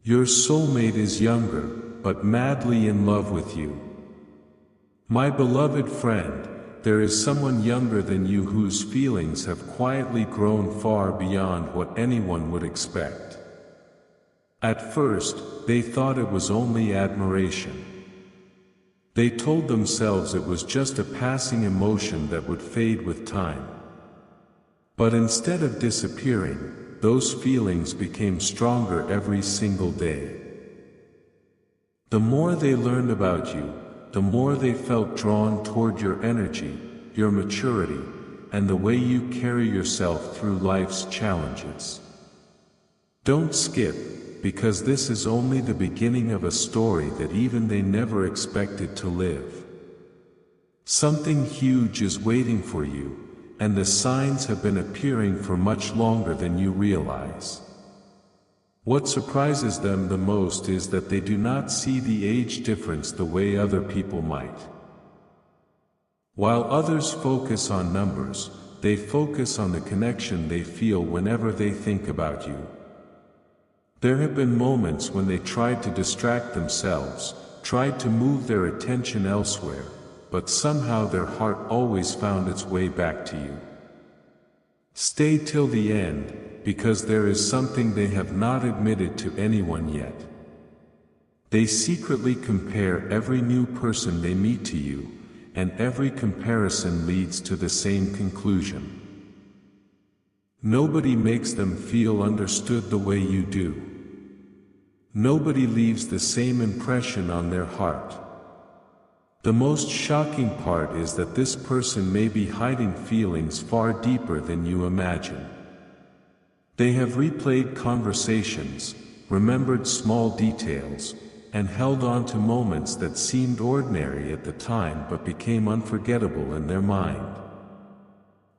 Your soulmate is younger, but madly in love with you. My beloved friend, there is someone younger than you whose feelings have quietly grown far beyond what anyone would expect. At first, they thought it was only admiration. They told themselves it was just a passing emotion that would fade with time. But instead of disappearing, those feelings became stronger every single day. The more they learned about you, the more they felt drawn toward your energy, your maturity, and the way you carry yourself through life's challenges. Don't skip, because this is only the beginning of a story that even they never expected to live. Something huge is waiting for you, and the signs have been appearing for much longer than you realize. What surprises them the most is that they do not see the age difference the way other people might. While others focus on numbers, they focus on the connection they feel whenever they think about you. There have been moments when they tried to distract themselves, tried to move their attention elsewhere, but somehow their heart always found its way back to you. Stay till the end, because there is something they have not admitted to anyone yet. They secretly compare every new person they meet to you, and every comparison leads to the same conclusion. Nobody makes them feel understood the way you do. Nobody leaves the same impression on their heart. The most shocking part is that this person may be hiding feelings far deeper than you imagine. They have replayed conversations, remembered small details, and held on to moments that seemed ordinary at the time but became unforgettable in their mind.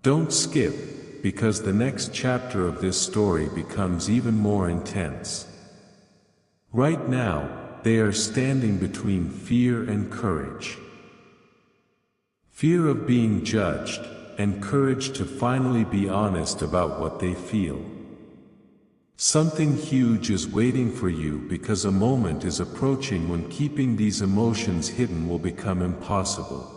Don't skip, because the next chapter of this story becomes even more intense. Right now, they are standing between fear and courage. Fear of being judged, and courage to finally be honest about what they feel. Something huge is waiting for you because a moment is approaching when keeping these emotions hidden will become impossible.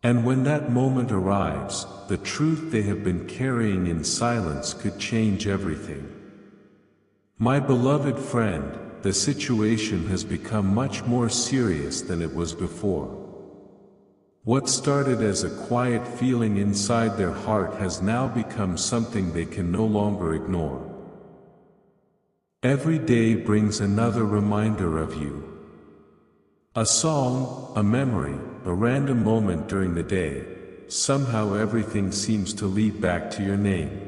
And when that moment arrives, the truth they have been carrying in silence could change everything. My beloved friend, the situation has become much more serious than it was before. What started as a quiet feeling inside their heart has now become something they can no longer ignore. Every day brings another reminder of you. A song, a memory, a random moment during the day, somehow everything seems to lead back to your name.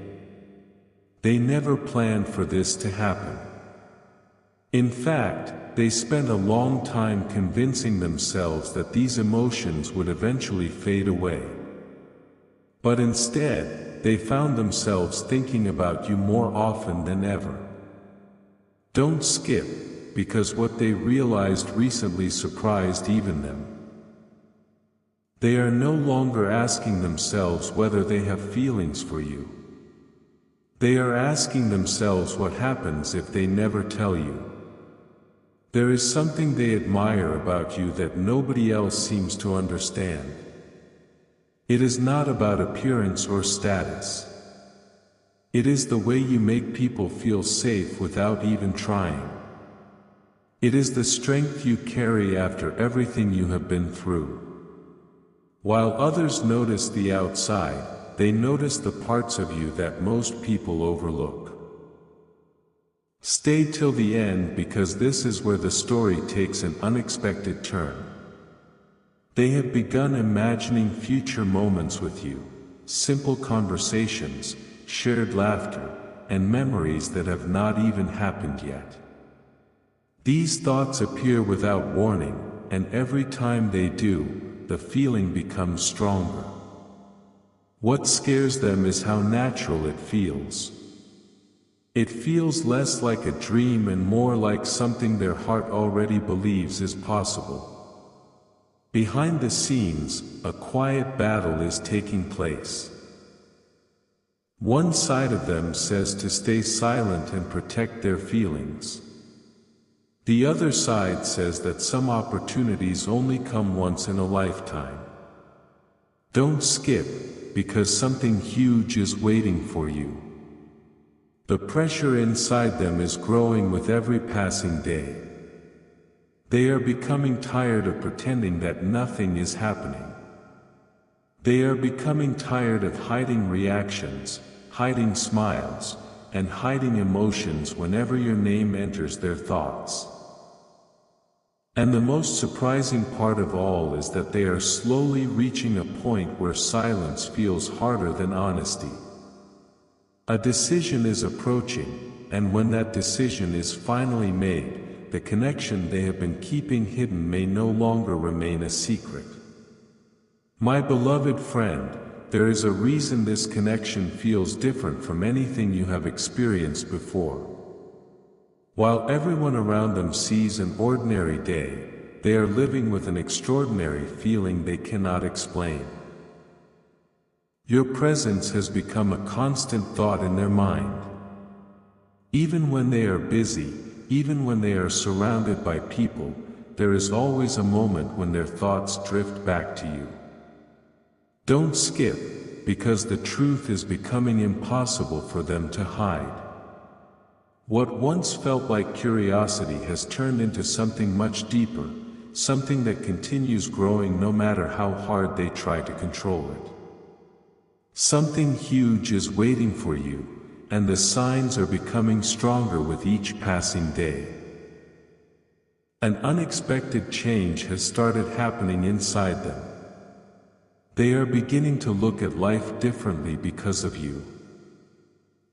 They never planned for this to happen. In fact, they spent a long time convincing themselves that these emotions would eventually fade away. But instead, they found themselves thinking about you more often than ever. Don't skip, because what they realized recently surprised even them. They are no longer asking themselves whether they have feelings for you. They are asking themselves what happens if they never tell you. There is something they admire about you that nobody else seems to understand. It is not about appearance or status. It is the way you make people feel safe without even trying. It is the strength you carry after everything you have been through. While others notice the outside, they notice the parts of you that most people overlook. Stay till the end because this is where the story takes an unexpected turn. They have begun imagining future moments with you, simple conversations, shared laughter, and memories that have not even happened yet. These thoughts appear without warning, and every time they do, the feeling becomes stronger. What scares them is how natural it feels. It feels less like a dream and more like something their heart already believes is possible. Behind the scenes, a quiet battle is taking place. One side of them says to stay silent and protect their feelings. The other side says that some opportunities only come once in a lifetime. Don't skip, because something huge is waiting for you. The pressure inside them is growing with every passing day. They are becoming tired of pretending that nothing is happening. They are becoming tired of hiding reactions, hiding smiles, and hiding emotions whenever your name enters their thoughts. And the most surprising part of all is that they are slowly reaching a point where silence feels harder than honesty. A decision is approaching, and when that decision is finally made, the connection they have been keeping hidden may no longer remain a secret. My beloved friend, there is a reason this connection feels different from anything you have experienced before. While everyone around them sees an ordinary day, they are living with an extraordinary feeling they cannot explain. Your presence has become a constant thought in their mind. Even when they are busy, even when they are surrounded by people, there is always a moment when their thoughts drift back to you. Don't skip, because the truth is becoming impossible for them to hide. What once felt like curiosity has turned into something much deeper, something that continues growing no matter how hard they try to control it. Something huge is waiting for you, and the signs are becoming stronger with each passing day. An unexpected change has started happening inside them. They are beginning to look at life differently because of you.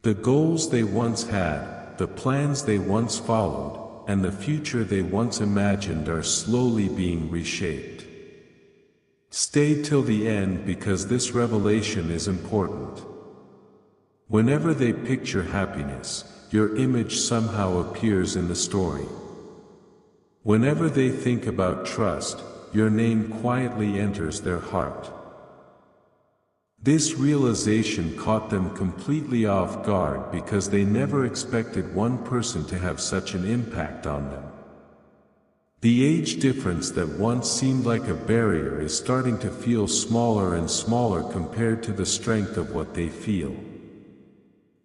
The goals they once had, the plans they once followed, and the future they once imagined are slowly being reshaped. Stay till the end because this revelation is important. Whenever they picture happiness, your image somehow appears in the story. Whenever they think about trust, your name quietly enters their heart. This realization caught them completely off guard because they never expected one person to have such an impact on them. The age difference that once seemed like a barrier is starting to feel smaller and smaller compared to the strength of what they feel.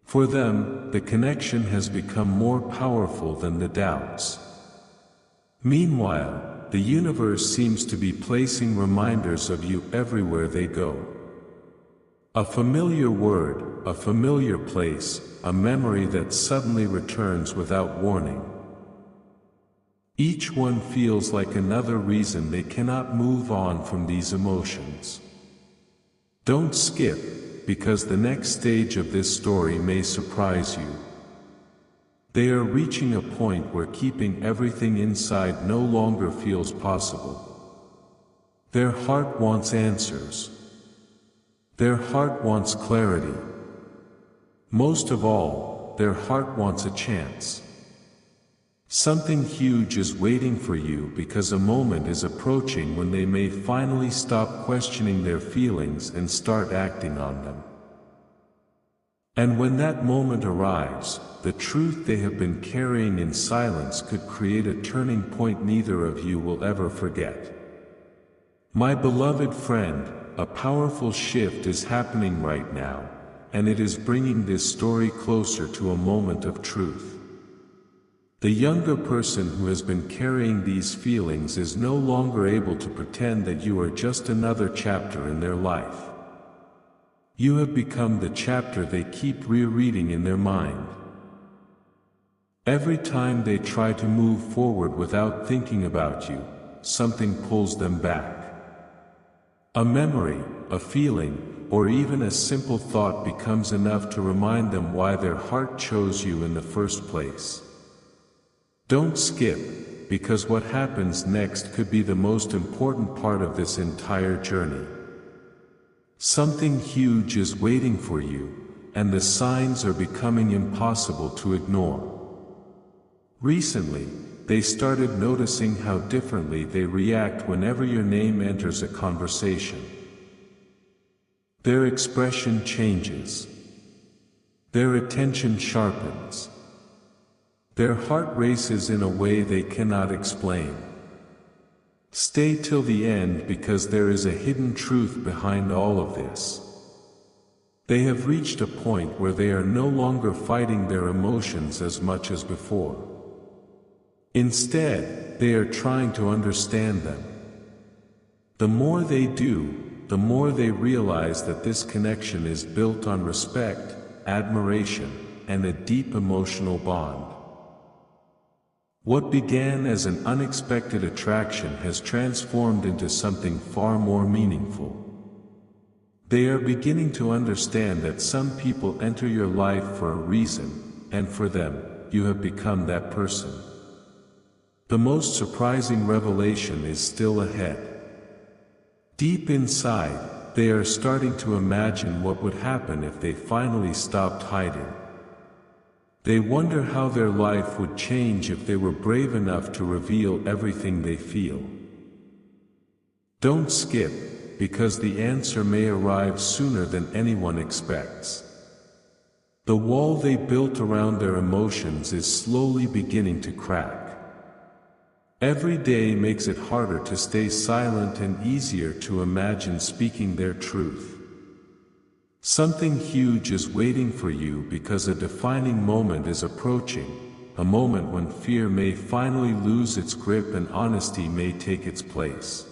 For them, the connection has become more powerful than the doubts. Meanwhile, the universe seems to be placing reminders of you everywhere they go. A familiar word, a familiar place, a memory that suddenly returns without warning. Each one feels like another reason they cannot move on from these emotions. Don't skip, because the next stage of this story may surprise you. They are reaching a point where keeping everything inside no longer feels possible. Their heart wants answers. Their heart wants clarity. Most of all, their heart wants a chance. Something huge is waiting for you because a moment is approaching when they may finally stop questioning their feelings and start acting on them. And when that moment arrives, the truth they have been carrying in silence could create a turning point neither of you will ever forget. My beloved friend, a powerful shift is happening right now, and it is bringing this story closer to a moment of truth. The younger person who has been carrying these feelings is no longer able to pretend that you are just another chapter in their life. You have become the chapter they keep rereading in their mind. Every time they try to move forward without thinking about you, something pulls them back. A memory, a feeling, or even a simple thought becomes enough to remind them why their heart chose you in the first place. Don't skip, because what happens next could be the most important part of this entire journey. Something huge is waiting for you, and the signs are becoming impossible to ignore. Recently, they started noticing how differently they react whenever your name enters a conversation. Their expression changes. Their attention sharpens. Their heart races in a way they cannot explain. Stay till the end because there is a hidden truth behind all of this. They have reached a point where they are no longer fighting their emotions as much as before. Instead, they are trying to understand them. The more they do, the more they realize that this connection is built on respect, admiration, and a deep emotional bond. What began as an unexpected attraction has transformed into something far more meaningful. They are beginning to understand that some people enter your life for a reason, and for them, you have become that person. The most surprising revelation is still ahead. Deep inside, they are starting to imagine what would happen if they finally stopped hiding. They wonder how their life would change if they were brave enough to reveal everything they feel. Don't skip, because the answer may arrive sooner than anyone expects. The wall they built around their emotions is slowly beginning to crack. Every day makes it harder to stay silent and easier to imagine speaking their truth. Something huge is waiting for you because a defining moment is approaching, a moment when fear may finally lose its grip and honesty may take its place.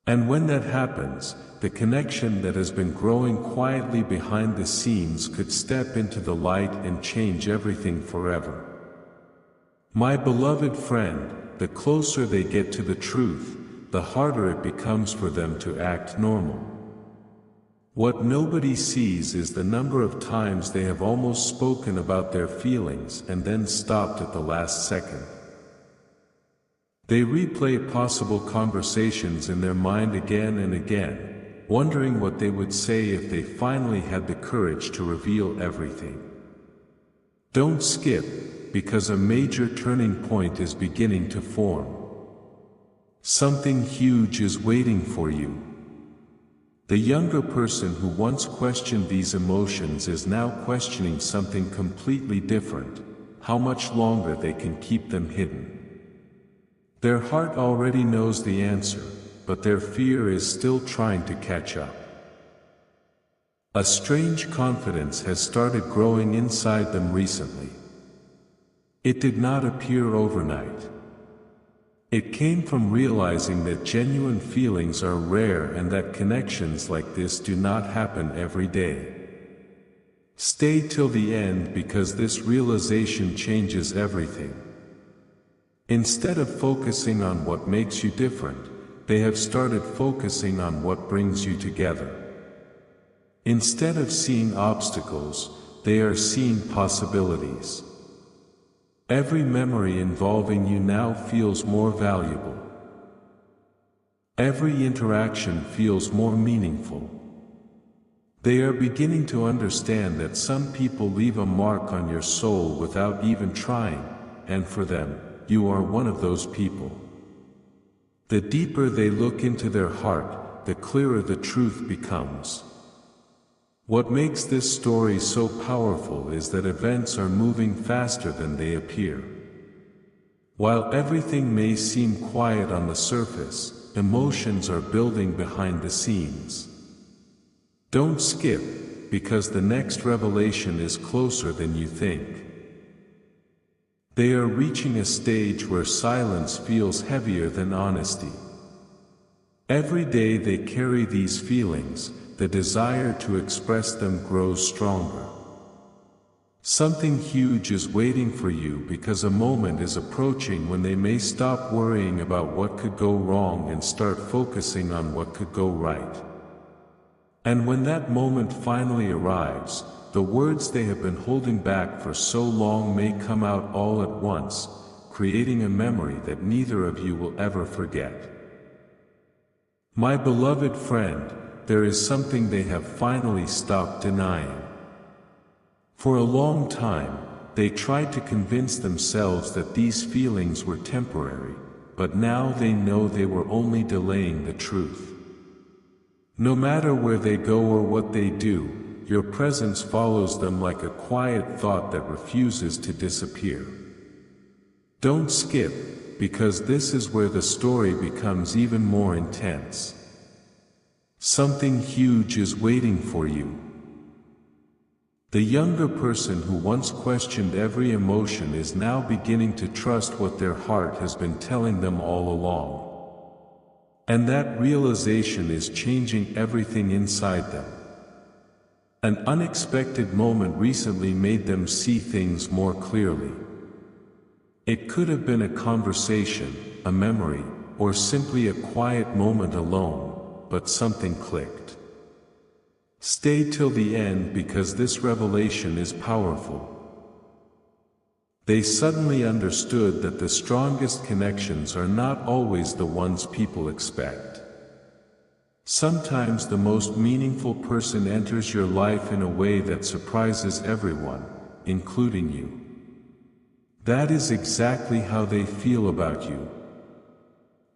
And when that happens, the connection that has been growing quietly behind the scenes could step into the light and change everything forever. My beloved friend, the closer they get to the truth, the harder it becomes for them to act normal. What nobody sees is the number of times they have almost spoken about their feelings and then stopped at the last second. They replay possible conversations in their mind again and again, wondering what they would say if they finally had the courage to reveal everything. Don't skip, because a major turning point is beginning to form. Something huge is waiting for you. The younger person who once questioned these emotions is now questioning something completely different: how much longer they can keep them hidden. Their heart already knows the answer, but their fear is still trying to catch up. A strange confidence has started growing inside them recently. It did not appear overnight. It came from realizing that genuine feelings are rare and that connections like this do not happen every day. Stay till the end because this realization changes everything. Instead of focusing on what makes you different, they have started focusing on what brings you together. Instead of seeing obstacles, they are seeing possibilities. Every memory involving you now feels more valuable. Every interaction feels more meaningful. They are beginning to understand that some people leave a mark on your soul without even trying, and for them, you are one of those people. The deeper they look into their heart, the clearer the truth becomes. What makes this story so powerful is that events are moving faster than they appear. While everything may seem quiet on the surface, emotions are building behind the scenes. Don't skip, because the next revelation is closer than you think. They are reaching a stage where silence feels heavier than honesty. Every day they carry these feelings, the desire to express them grows stronger. Something huge is waiting for you because a moment is approaching when they may stop worrying about what could go wrong and start focusing on what could go right. And when that moment finally arrives, the words they have been holding back for so long may come out all at once, creating a memory that neither of you will ever forget. My beloved friend, there is something they have finally stopped denying. For a long time, they tried to convince themselves that these feelings were temporary, but now they know they were only delaying the truth. No matter where they go or what they do, your presence follows them like a quiet thought that refuses to disappear. Don't skip, because this is where the story becomes even more intense. Something huge is waiting for you. The younger person who once questioned every emotion is now beginning to trust what their heart has been telling them all along. And that realization is changing everything inside them. An unexpected moment recently made them see things more clearly. It could have been a conversation, a memory, or simply a quiet moment alone, but something clicked. Stay till the end because this revelation is powerful. They suddenly understood that the strongest connections are not always the ones people expect. Sometimes the most meaningful person enters your life in a way that surprises everyone, including you. That is exactly how they feel about you.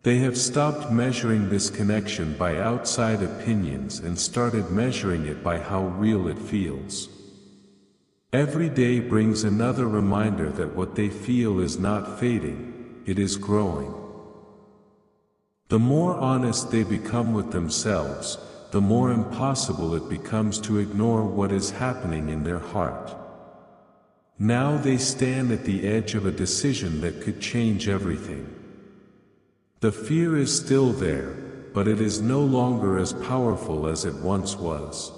They have stopped measuring this connection by outside opinions and started measuring it by how real it feels. Every day brings another reminder that what they feel is not fading, it is growing. The more honest they become with themselves, the more impossible it becomes to ignore what is happening in their heart. Now they stand at the edge of a decision that could change everything. The fear is still there, but it is no longer as powerful as it once was.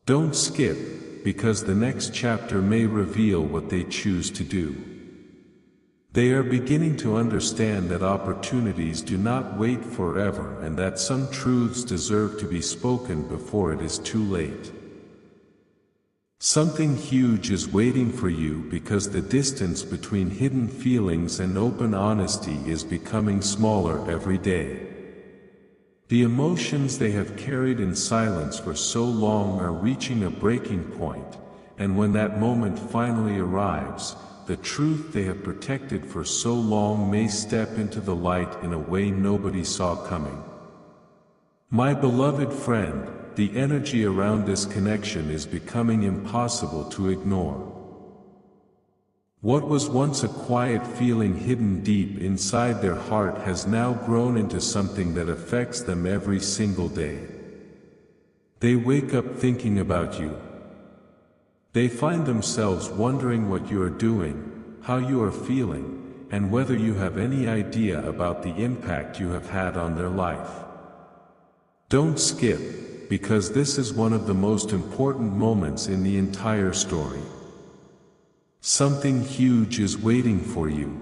Don't skip, because the next chapter may reveal what they choose to do. They are beginning to understand that opportunities do not wait forever and that some truths deserve to be spoken before it is too late. Something huge is waiting for you because the distance between hidden feelings and open honesty is becoming smaller every day. The emotions they have carried in silence for so long are reaching a breaking point, and when that moment finally arrives, the truth they have protected for so long may step into the light in a way nobody saw coming. My beloved friend, the energy around this connection is becoming impossible to ignore. What was once a quiet feeling hidden deep inside their heart has now grown into something that affects them every single day. They wake up thinking about you. They find themselves wondering what you are doing, how you are feeling, and whether you have any idea about the impact you have had on their life. Don't skip, because this is one of the most important moments in the entire story. Something huge is waiting for you.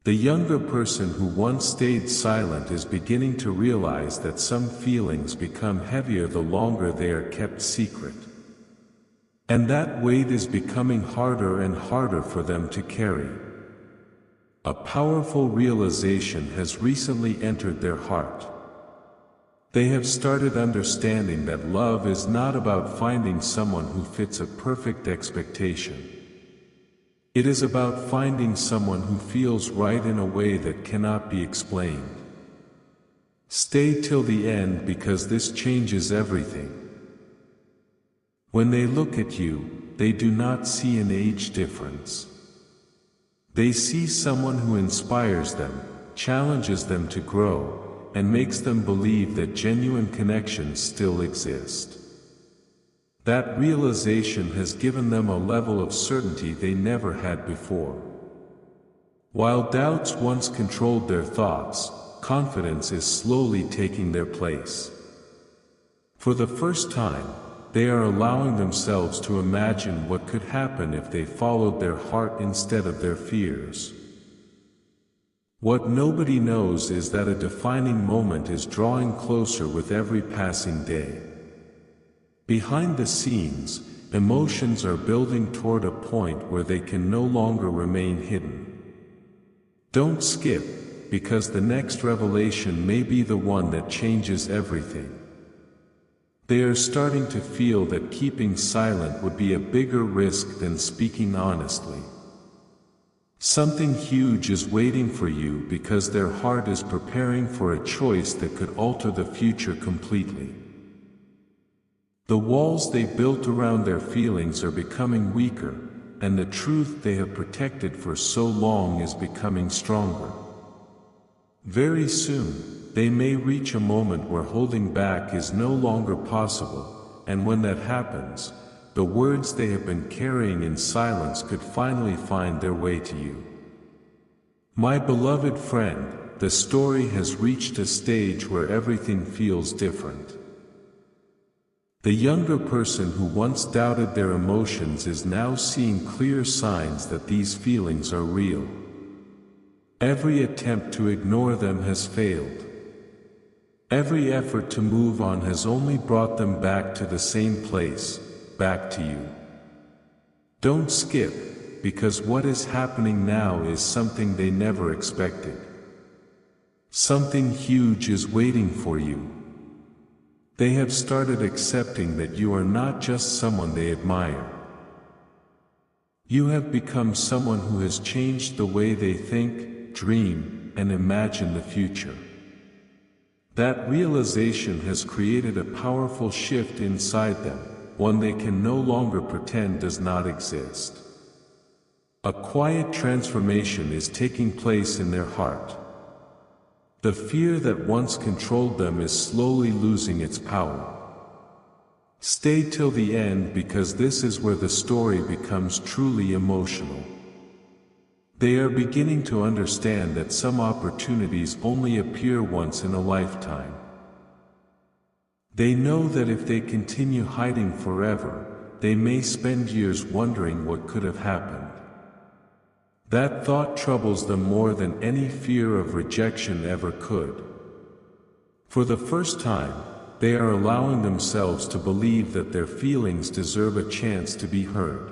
The younger person who once stayed silent is beginning to realize that some feelings become heavier the longer they are kept secret. And that weight is becoming harder and harder for them to carry. A powerful realization has recently entered their heart. They have started understanding that love is not about finding someone who fits a perfect expectation. It is about finding someone who feels right in a way that cannot be explained. Stay till the end because this changes everything. When they look at you, they do not see an age difference. They see someone who inspires them, challenges them to grow, and makes them believe that genuine connections still exist. That realization has given them a level of certainty they never had before. While doubts once controlled their thoughts, confidence is slowly taking their place. For the first time, they are allowing themselves to imagine what could happen if they followed their heart instead of their fears. What nobody knows is that a defining moment is drawing closer with every passing day. Behind the scenes, emotions are building toward a point where they can no longer remain hidden. Don't skip, because the next revelation may be the one that changes everything. They are starting to feel that keeping silent would be a bigger risk than speaking honestly. Something huge is waiting for you because their heart is preparing for a choice that could alter the future completely. The walls they built around their feelings are becoming weaker, and the truth they have protected for so long is becoming stronger. Very soon, they may reach a moment where holding back is no longer possible, and when that happens, the words they have been carrying in silence could finally find their way to you. My beloved friend, the story has reached a stage where everything feels different. The younger person who once doubted their emotions is now seeing clear signs that these feelings are real. Every attempt to ignore them has failed. Every effort to move on has only brought them back to the same place, back to you. Don't skip, because what is happening now is something they never expected. Something huge is waiting for you. They have started accepting that you are not just someone they admire. You have become someone who has changed the way they think, dream, and imagine the future. That realization has created a powerful shift inside them, one they can no longer pretend does not exist. A quiet transformation is taking place in their heart. The fear that once controlled them is slowly losing its power. Stay till the end, because this is where the story becomes truly emotional. They are beginning to understand that some opportunities only appear once in a lifetime. They know that if they continue hiding forever, they may spend years wondering what could have happened. That thought troubles them more than any fear of rejection ever could. For the first time, they are allowing themselves to believe that their feelings deserve a chance to be heard.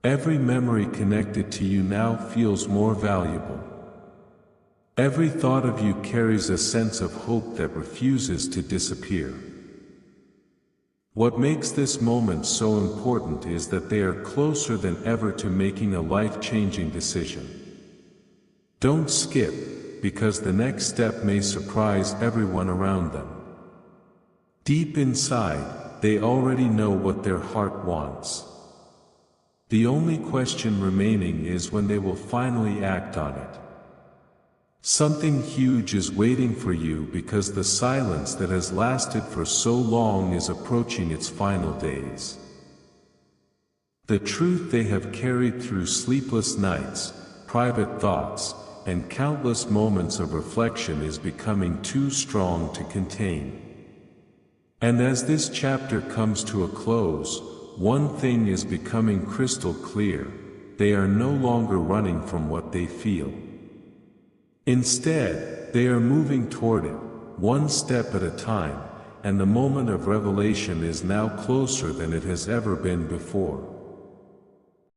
Every memory connected to you now feels more valuable. Every thought of you carries a sense of hope that refuses to disappear. What makes this moment so important is that they are closer than ever to making a life-changing decision. Don't skip, because the next step may surprise everyone around them. Deep inside, they already know what their heart wants. The only question remaining is when they will finally act on it. Something huge is waiting for you, because the silence that has lasted for so long is approaching its final days. The truth they have carried through sleepless nights, private thoughts, and countless moments of reflection is becoming too strong to contain. And as this chapter comes to a close, one thing is becoming crystal clear: they are no longer running from what they feel. Instead, they are moving toward it, one step at a time, and the moment of revelation is now closer than it has ever been before.